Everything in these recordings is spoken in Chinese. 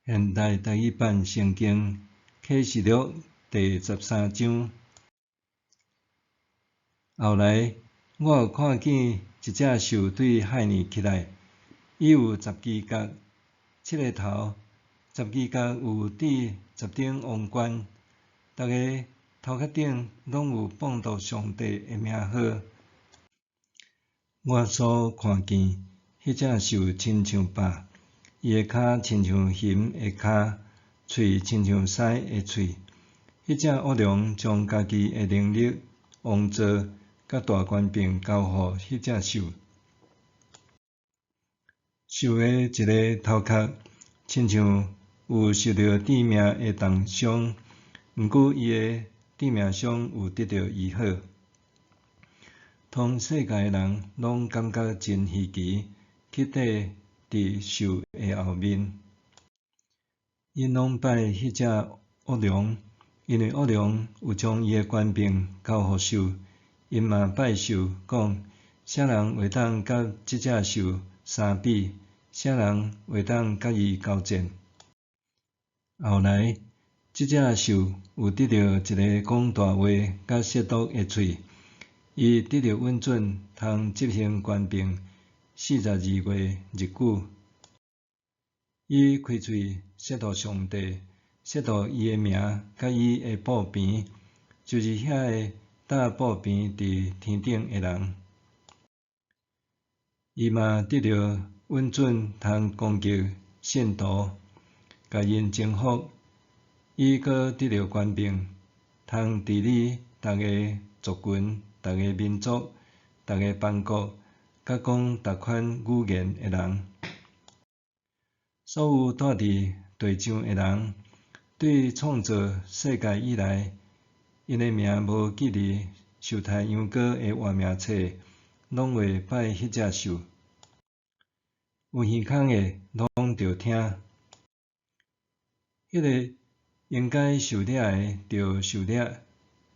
现代台语版圣经启示录第13章。后来，我有看见一只兽对海尼起来，伊有10支角，7个头，10支角有戴10顶王冠，逐个头壳顶拢有放着上帝的名号。我所看见，迄只兽亲像豹，伊的脚亲像熊的脚，喙亲像狮的喙。迄只恶龙将家己的能力、王座甲大权柄交予迄只兽。兽的一个头壳亲像有受到致命的重伤，毋过伊的致命伤有得到医好。通世界的人拢感觉真稀奇，去缀伫兽的后面。因拢拜迄只恶龙，因为恶龙有将伊的权柄交予兽。因嘛拜兽，讲啥人会当甲即只兽相比，啥人会当甲伊交战。后来，即只兽有得到一个讲大话甲亵渎的喙。伊得到允准，通执行权柄42月日久。伊开喙亵渎上帝，亵渎伊的名甲伊的布边，就是遐个搭布边伫天顶的人。伊嘛得到允准，通攻击信徒，甲因征服。伊阁得到权柄，通治理逐个族群、逐个民族、逐个邦国，甲讲逐款语言的人。所有住伫地上的人，对创造世界以来，因的名无记伫受胎羊羔的活命册，拢会拜迄只兽。有耳孔的，拢着听。迄个应该受掠的，着受掠；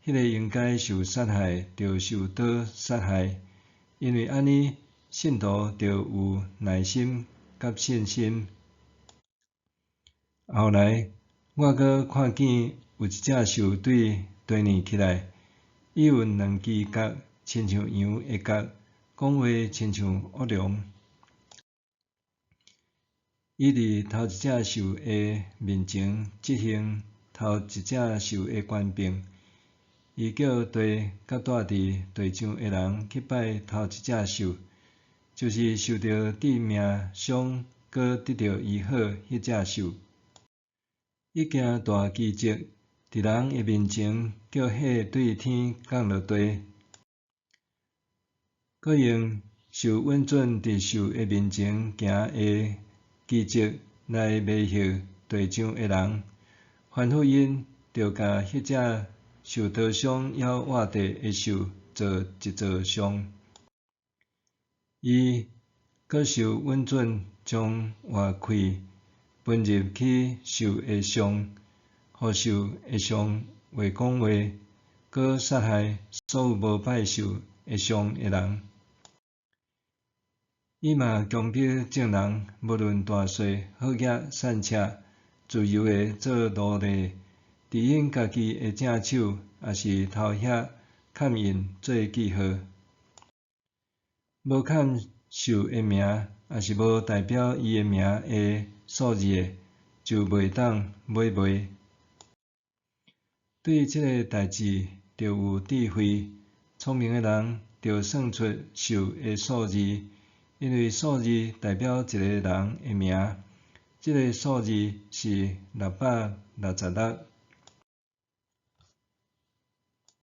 迄个应该受杀害，着受到杀害。因为安尼，信徒着有耐心甲信心。后来，我阁看见有一只兽对地面起来，伊有2支角，亲像羊的角，讲话亲像恶龙。伊伫头一只兽的面前执行头一只兽的权柄。伊叫地甲住伫地上的人去拜头一只兽，就是受到致命伤，阁得到医好迄只兽。伊行大奇迹，伫人的面前叫火对天降落地，阁用受允准伫兽的面前行的奇迹来迷惑地上的人。凡福因着甲迄只受刀伤咬活地的兽做一座像。伊阁受允准将活气分入去兽的像，互兽的像话讲话，阁杀害所有无拜兽的像的人。伊嘛强迫众人，无论大小、好野、善车，自由的做奴隶，伫因家己的正手，也是头遐嵌印做记号。无嵌兽的名，也是无代表伊的名的数字的，就袂当买卖。对即个代志，着有智慧、聪明的人，着算出兽的数字，因为数字代表一个人的名。即个数字是666。